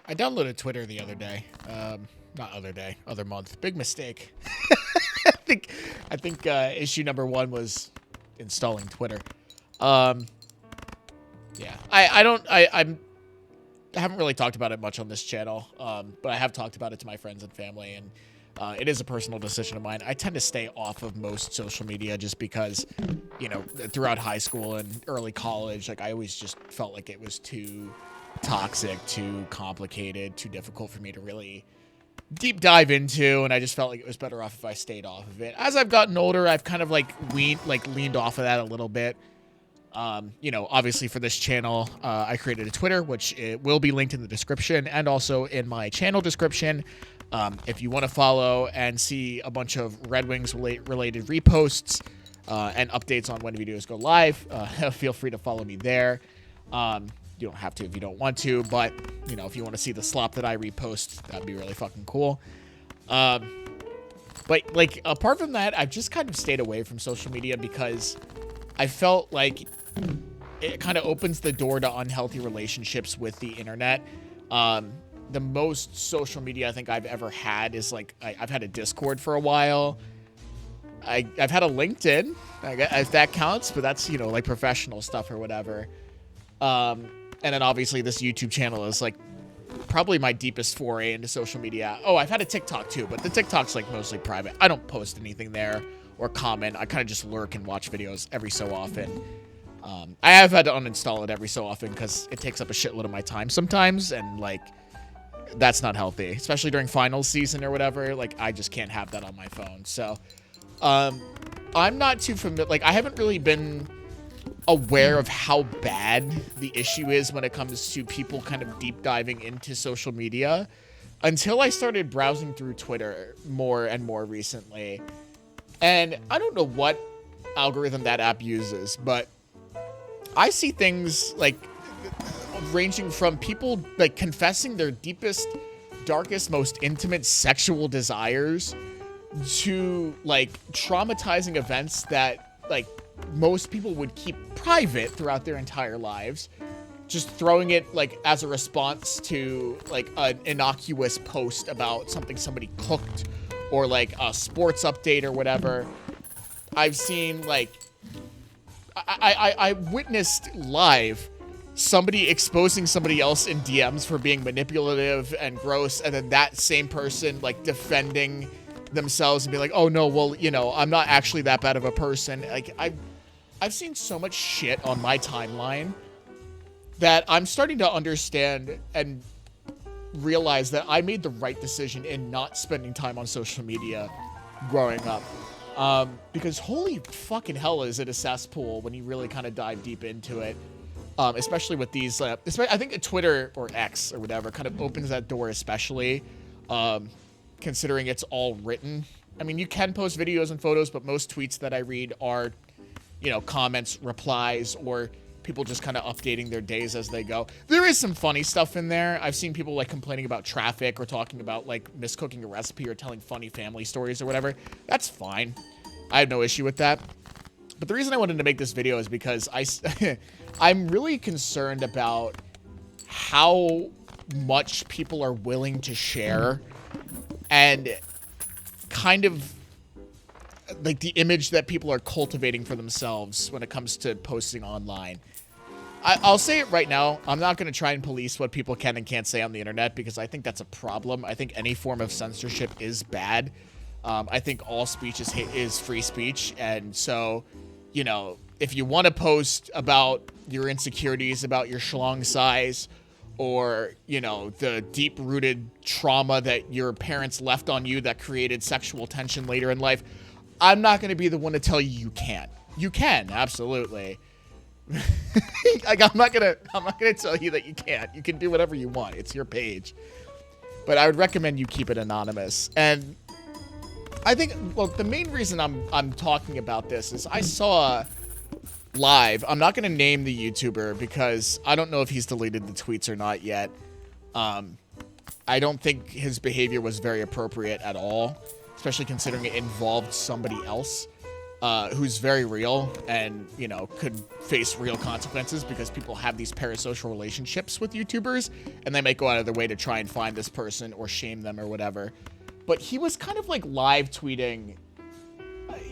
I downloaded Twitter the other day. Not other day, other month. Big mistake. I think issue number one was installing Twitter. Um, yeah, I haven't really talked about it much on this channel. But I have talked about it to my friends and family, and it is a personal decision of mine. I tend to stay off of most social media just because, throughout high school and early college, like I always just felt like it was too toxic, too complicated, too difficult for me to really deep dive into, and I just felt like it was better off if I stayed off of it. As I've gotten older, I've kind of leaned off of that a little bit. Obviously for this channel, I created a Twitter, which it will be linked in the description and also in my channel description. If you want to follow and see a bunch of Red Wings related reposts and updates on when videos go live, feel free to follow me there. You don't have to if you don't want to, but, if you want to see the slop that I repost, that'd be really fucking cool. But, apart from that, I've just kind of stayed away from social media because I felt like it kind of opens the door to unhealthy relationships with the internet. The most social media I think I've ever had is, I've had a Discord for a while. I've had a LinkedIn, if that counts, but that's, professional stuff or whatever. And then obviously this YouTube channel is probably my deepest foray into social media. Oh, I've had a TikTok too, but the TikTok's mostly private. I don't post anything there or comment. I kind of just lurk and watch videos every so often. I have had to uninstall it every so often because it takes up a shitload of my time sometimes, and that's not healthy, especially during finals season or whatever. I just can't have that on my phone. So I'm not too familiar. I haven't really been aware of how bad the issue is when it comes to people kind of deep diving into social media until I started browsing through Twitter more and more recently. And I don't know what algorithm that app uses, but I see things ranging from people confessing their deepest, darkest, most intimate sexual desires to traumatizing events that most people would keep private throughout their entire lives, just throwing it as a response to an innocuous post about something somebody cooked or a sports update or whatever. I've seen I witnessed live somebody exposing somebody else in DMs for being manipulative and gross, and then that same person defending themselves and be oh no, well, I'm not actually that bad of a person. I've seen so much shit on my timeline that I'm starting to understand and realize that I made the right decision in not spending time on social media growing up. Because holy fucking hell is it a cesspool when you really kind of dive deep into it. Especially with these, I think Twitter or X or whatever kind of opens that door, especially, considering it's all written. I mean, you can post videos and photos, but most tweets that I read are, comments, replies, or people just kind of updating their days as they go. There is some funny stuff in there. I've seen people complaining about traffic or talking about miscooking a recipe or telling funny family stories or whatever. That's fine. I have no issue with that. But the reason I wanted to make this video is because I'm really concerned about how much people are willing to share and kind of the image that people are cultivating for themselves when it comes to posting online. I'll say it right now. I'm not going to try and police what people can and can't say on the internet because I think that's a problem. I think any form of censorship is bad. I think all speech is free speech. And so, if you want to post about your insecurities, about your schlong size, or, the deep-rooted trauma that your parents left on you that created sexual tension later in life, I'm not going to be the one to tell you you can't. You can, absolutely. I'm not gonna tell you that you can't. You can do whatever you want. It's your page. But I would recommend you keep it anonymous. And I think, well, the main reason I'm talking about this is I saw live. I'm not going to name the YouTuber because I don't know if he's deleted the tweets or not yet. I don't think his behavior was very appropriate at all, especially considering it involved somebody else. who's very real and, you know, could face real consequences because people have these parasocial relationships with YouTubers and they might go out of their way to try and find this person or shame them or whatever. But he was kind of like live tweeting.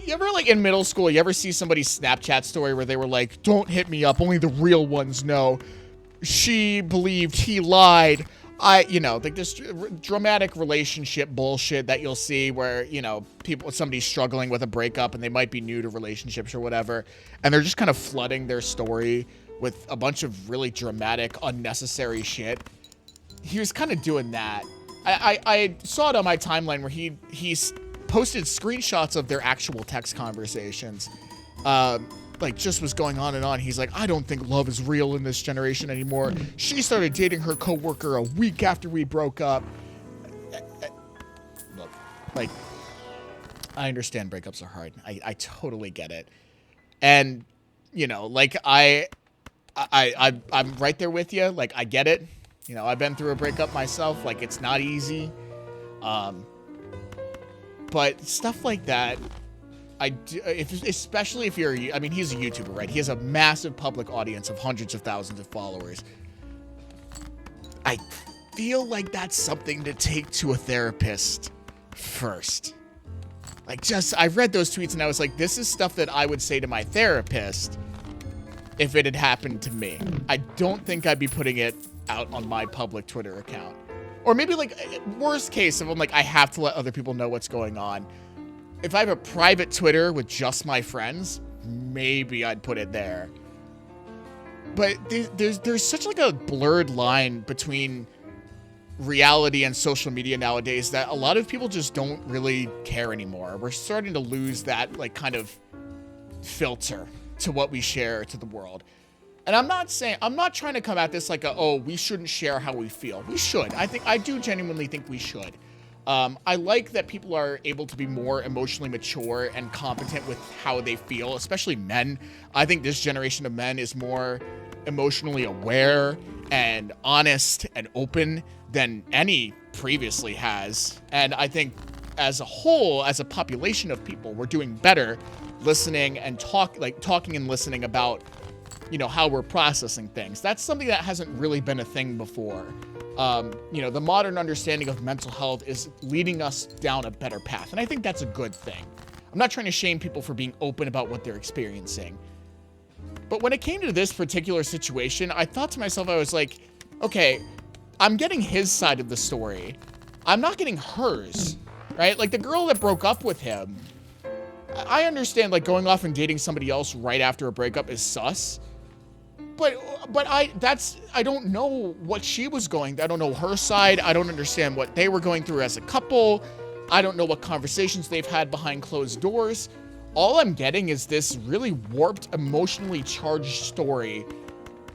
You ever, like, in middle school, you ever see somebody's Snapchat story where they were like, don't hit me up, only the real ones know. She believed he lied. You know, like this dramatic relationship bullshit that you'll see where, you know, somebody's struggling with a breakup and they might be new to relationships or whatever, and they're just kind of flooding their story with a bunch of really dramatic, unnecessary shit. He was kind of doing that. I saw it on my timeline where he posted screenshots of their actual text conversations. Like, just was going on and on. He's like, I don't think love is real in this generation anymore. She started dating her coworker a week after we broke up. Look, like, I understand breakups are hard. I totally get it. And, you know, like, I'm right there with you. Like, I get it. You know, I've been through a breakup myself. Like, it's not easy. But stuff like that, especially if you're, I mean, he's a YouTuber, right? He has a massive public audience of hundreds of thousands of followers. I feel like that's something to take to a therapist first. Like, I read those tweets and I was like, this is stuff that I would say to my therapist if it had happened to me. I don't think I'd be putting it out on my public Twitter account. Or maybe, like, worst case, if I'm like, I have to let other people know what's going on. If I have a private Twitter with just my friends, maybe I'd put it there. But there's such like a blurred line between reality and social media nowadays that a lot of people just don't really care anymore. We're starting to lose that, like, kind of filter to what we share to the world. And I'm not trying to come at this like oh, we shouldn't share how we feel. We should. I do genuinely think we should. I like that people are able to be more emotionally mature and competent with how they feel, especially men. I think this generation of men is more emotionally aware and honest and open than any previously has. And I think as a whole, as a population of people, we're doing better listening and talking and listening about, you know, how we're processing things. That's something that hasn't really been a thing before. You know, the modern understanding of mental health is leading us down a better path. And I think that's a good thing. I'm not trying to shame people for being open about what they're experiencing. But when it came to this particular situation, I thought to myself, I was like, okay, I'm getting his side of the story. I'm not getting hers, right? Like, the girl that broke up with him, I understand, like, going off and dating somebody else right after a breakup is sus. But I don't know what she was going. I don't know her side. I don't understand what they were going through as a couple. I don't know what conversations they've had behind closed doors. All I'm getting is this really warped, emotionally charged story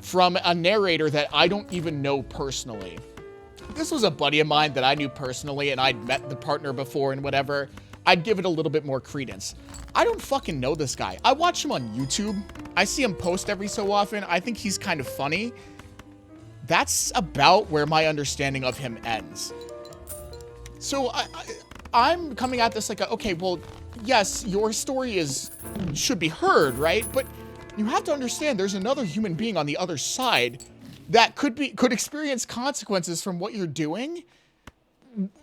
from a narrator that I don't even know personally. If this was a buddy of mine that I knew personally and I'd met the partner before and whatever, I'd give it a little bit more credence. I don't fucking know this guy. I watch him on YouTube. I see him post every so often. I think he's kind of funny. That's about where my understanding of him ends. So I'm coming at this like, okay, well, yes, your story should be heard, right? But you have to understand there's another human being on the other side that could experience consequences from what you're doing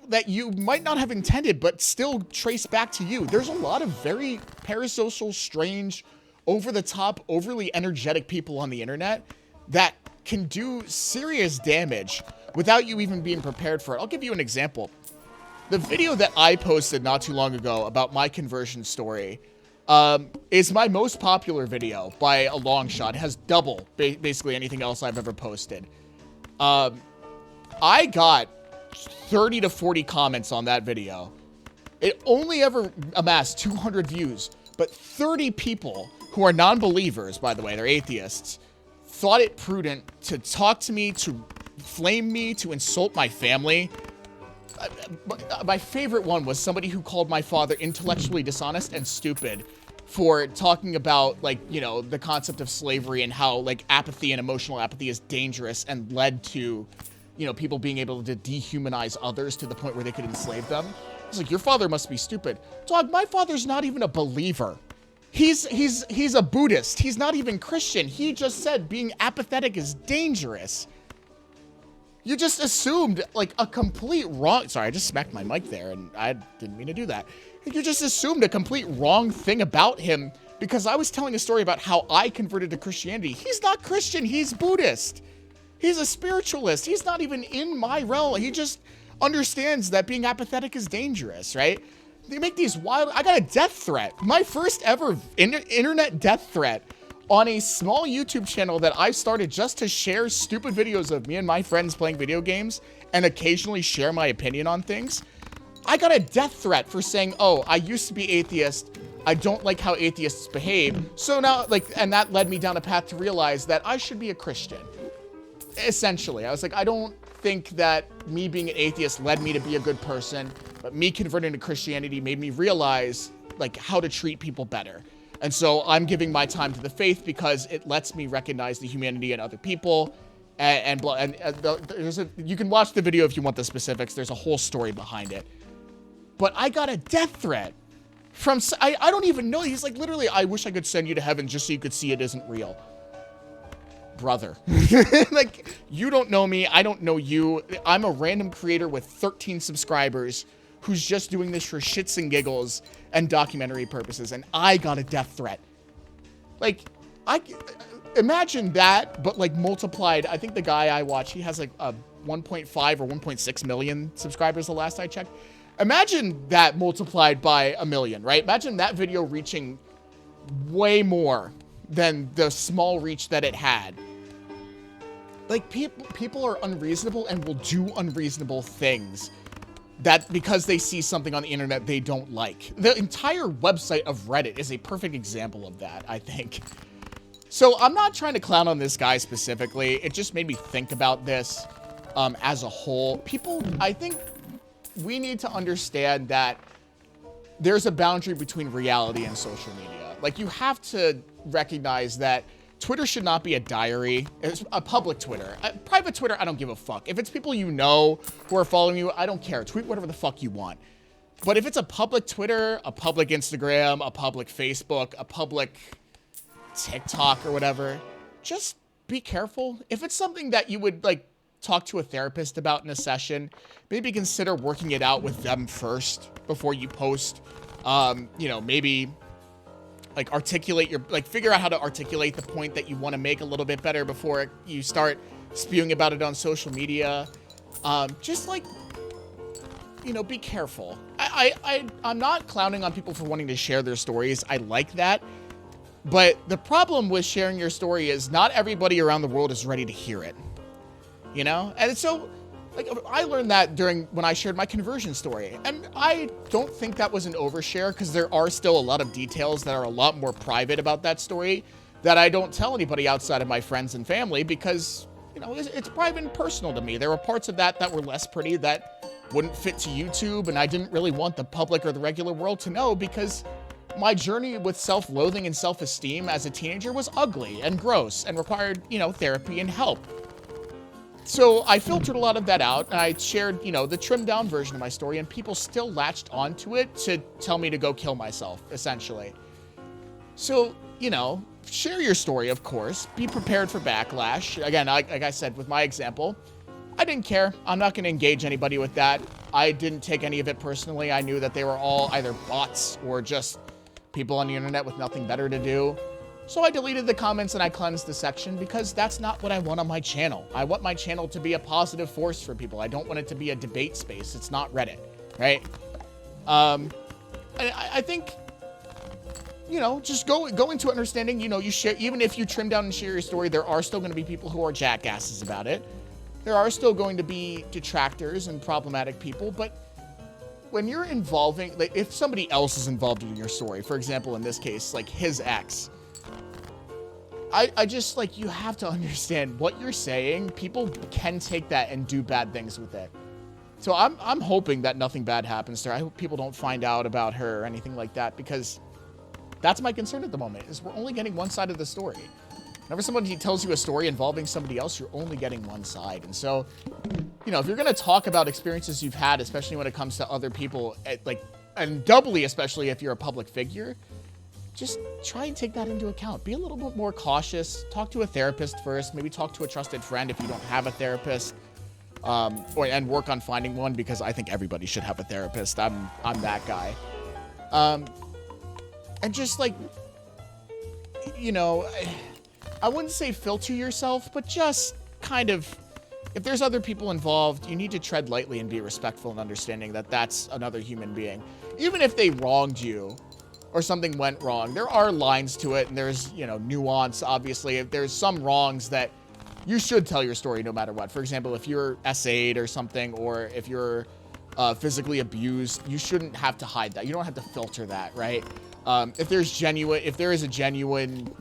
that you might not have intended, but still trace back to you. There's a lot of very parasocial, strange, over-the-top, overly energetic people on the internet that can do serious damage without you even being prepared for it. I'll give you an example. The video that I posted not too long ago about my conversion story is my most popular video by a long shot. It has double basically anything else I've ever posted. I got 30 to 40 comments on that video. It only ever amassed 200 views, but 30 people who are non-believers, by the way, they're atheists, thought it prudent to talk to me, to flame me, to insult my family. My favorite one was somebody who called my father intellectually dishonest and stupid for talking about, like, you know, the concept of slavery and how, like, apathy and emotional apathy is dangerous and led to, you know, people being able to dehumanize others to the point where they could enslave them. It's like, your father must be stupid. Dog, my father's not even a believer. He's a Buddhist. He's not even Christian. He just said being apathetic is dangerous. You just assumed like a complete wrong. Sorry, I just smacked my mic there and I didn't mean to do that. You just assumed a complete wrong thing about him because I was telling a story about how I converted to Christianity. He's not Christian. He's Buddhist. He's a spiritualist. He's not even in my realm. He just understands that being apathetic is dangerous, right? They make these wild... I got a death threat. My first ever internet death threat on a small YouTube channel that I started just to share stupid videos of me and my friends playing video games and occasionally share my opinion on things. I got a death threat for saying, oh, I used to be atheist. I don't like how atheists behave. So now, and that led me down a path to realize that I should be a Christian. Essentially, I was like, I don't think that me being an atheist led me to be a good person, but me converting to Christianity made me realize like how to treat people better. And so I'm giving my time to the faith because it lets me recognize the humanity in other people. You can watch the video if you want the specifics. There's a whole story behind it. But I got a death threat from, I don't even know. He's like, literally, I wish I could send you to heaven just so you could see it isn't real. Brother. Like, you don't know me. I don't know you. I'm a random creator with 13 subscribers who's just doing this for shits and giggles and documentary purposes, and I got a death threat. Like, imagine that, but like multiplied. I think the guy I watch, he has like a 1.5 or 1.6 million subscribers the last I checked. Imagine that multiplied by a million, right? Imagine that video reaching way more than the small reach that it had. Like, people are unreasonable and will do unreasonable things that because they see something on the internet they don't like. The entire website of Reddit is a perfect example of that, I think. So I'm not trying to clown on this guy specifically. It just made me think about this as a whole. People, I think we need to understand that there's a boundary between reality and social media. Like, you have to recognize that Twitter should not be a diary. It's a public Twitter. Private Twitter, I don't give a fuck. If it's people you know who are following you, I don't care. Tweet whatever the fuck you want. But if it's a public Twitter, a public Instagram, a public Facebook, a public TikTok or whatever, just be careful. If it's something that you would like talk to a therapist about in a session, maybe consider working it out with them first before you post. You know, maybe like figure out how to articulate the point that you want to make a little bit better before you start spewing about it on social media. Just like, you know, be careful. I'm not clowning on people for wanting to share their stories. I like that. But the problem with sharing your story is not everybody around the world is ready to hear it. You know? And so, like, I learned that when I shared my conversion story. And I don't think that was an overshare because there are still a lot of details that are a lot more private about that story that I don't tell anybody outside of my friends and family because, you know, it's private and personal to me. There were parts of that were less pretty that wouldn't fit to YouTube, and I didn't really want the public or the regular world to know because my journey with self-loathing and self-esteem as a teenager was ugly and gross and required, you know, therapy and help. So I filtered a lot of that out, and I shared, you know, the trimmed down version of my story, and people still latched onto it to tell me to go kill myself, essentially. So, you know, share your story, of course. Be prepared for backlash. Again, like I said, with my example, I didn't care. I'm not going to engage anybody with that. I didn't take any of it personally. I knew that they were all either bots or just people on the internet with nothing better to do. So I deleted the comments and I cleansed the section because that's not what I want on my channel. I want my channel to be a positive force for people. I don't want it to be a debate space. It's not Reddit, right? I think, you know, just go into understanding, you know, you share, even if you trim down and share your story, there are still going to be people who are jackasses about it. There are still going to be detractors and problematic people, but when you're involving, like, if somebody else is involved in your story, for example, in this case, like his ex, I just, like, you have to understand what you're saying. People can take that and do bad things with it. So I'm hoping that nothing bad happens to her. I hope people don't find out about her or anything like that, because that's my concern at the moment, is we're only getting one side of the story. Whenever somebody tells you a story involving somebody else, you're only getting one side. And so, you know, if you're going to talk about experiences you've had, especially when it comes to other people, like, and doubly, especially if you're a public figure, just try and take that into account. Be a little bit more cautious. Talk to a therapist first. Maybe talk to a trusted friend if you don't have a therapist. And work on finding one, because I think everybody should have a therapist. I'm that guy. And just like, you know, I wouldn't say filter yourself, but just kind of, if there's other people involved, you need to tread lightly and be respectful and understanding that that's another human being. Even if they wronged you or something went wrong, there are lines to it, and there's, you know, nuance, obviously. If there's some wrongs that you should tell your story no matter what. For example, if you're SA'd or something, or if you're physically abused, you shouldn't have to hide that. You don't have to filter that, right? If there is a genuine,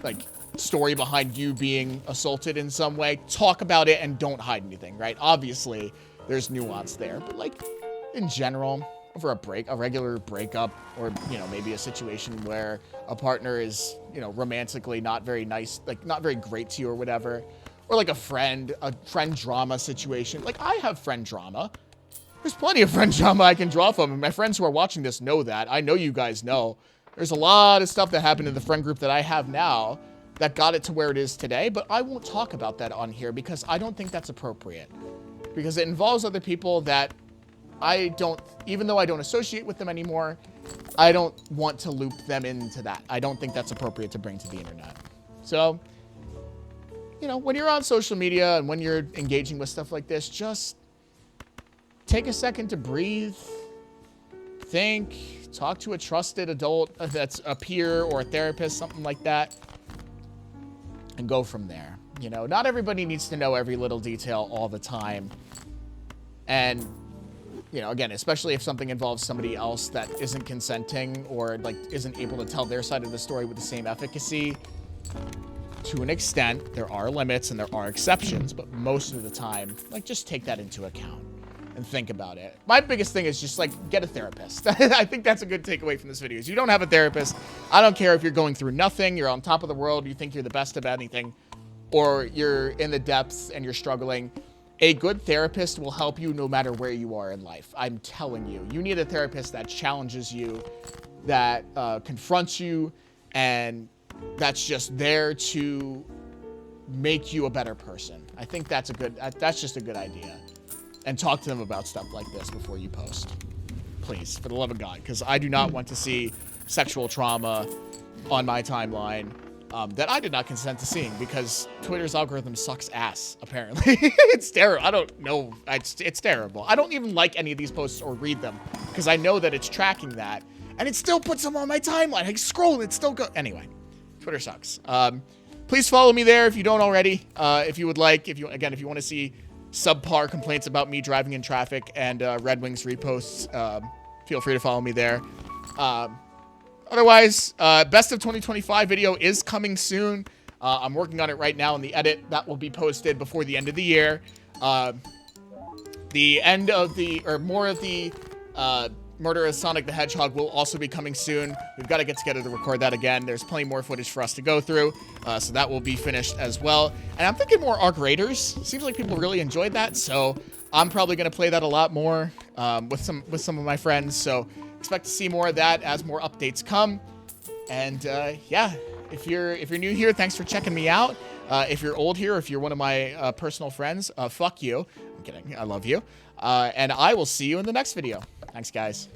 like, story behind you being assaulted in some way, talk about it and don't hide anything, right? Obviously, there's nuance there, but like, in general, over a regular breakup, or, you know, maybe a situation where a partner is, you know, romantically not very nice, like not very great to you or whatever, or like a friend drama situation. Like, I have friend drama. There's plenty of friend drama I can draw from, and my friends who are watching this know that. I know you guys know. There's a lot of stuff that happened in the friend group that I have now that got it to where it is today, but I won't talk about that on here because I don't think that's appropriate. Because it involves other people that even though I don't associate with them anymore, I don't want to loop them into that. I don't think that's appropriate to bring to the internet. So, you know, when you're on social media and when you're engaging with stuff like this, just take a second to breathe, think, talk to a trusted adult that's a peer or a therapist, something like that, and go from there. You know, not everybody needs to know every little detail all the time. And, you know, again, especially if something involves somebody else that isn't consenting or, like, isn't able to tell their side of the story with the same efficacy, to an extent, there are limits and there are exceptions, but most of the time, like, just take that into account and think about it. My biggest thing is just, like, get a therapist. I think that's a good takeaway from this video. Is you don't have a therapist. I don't care if you're going through nothing, you're on top of the world, you think you're the best of anything, or you're in the depths and you're struggling. A good therapist will help you no matter where you are in life. I'm telling you. You need a therapist that challenges you, that confronts you, and that's just there to make you a better person. I think that's just a good idea. And talk to them about stuff like this before you post. Please, for the love of God, because I do not want to see sexual trauma on my timeline that I did not consent to seeing, because Twitter's algorithm sucks ass, apparently. It's terrible. I don't know. It's terrible. I don't even like any of these posts or read them, because I know that it's tracking that, and it still puts them on my timeline. I scroll, it still goes. Anyway, Twitter sucks. Please follow me there if you don't already. If you would like, if you want to see subpar complaints about me driving in traffic and Red Wings reposts, feel free to follow me there. Otherwise, best of 2025 video is coming soon. I'm working on it right now in the edit. That will be posted before the end of the year. More of the Murder of Sonic the Hedgehog will also be coming soon. We've got to get together to record that again. There's plenty more footage for us to go through, so that will be finished as well. And I'm thinking more Arc Raiders. Seems like people really enjoyed that, so I'm probably going to play that a lot more with some of my friends. So expect to see more of that as more updates come. And yeah, if you're new here, thanks for checking me out. If you're old here, if you're one of my personal friends, fuck you. I'm kidding. I love you. And I will see you in the next video. Thanks, guys.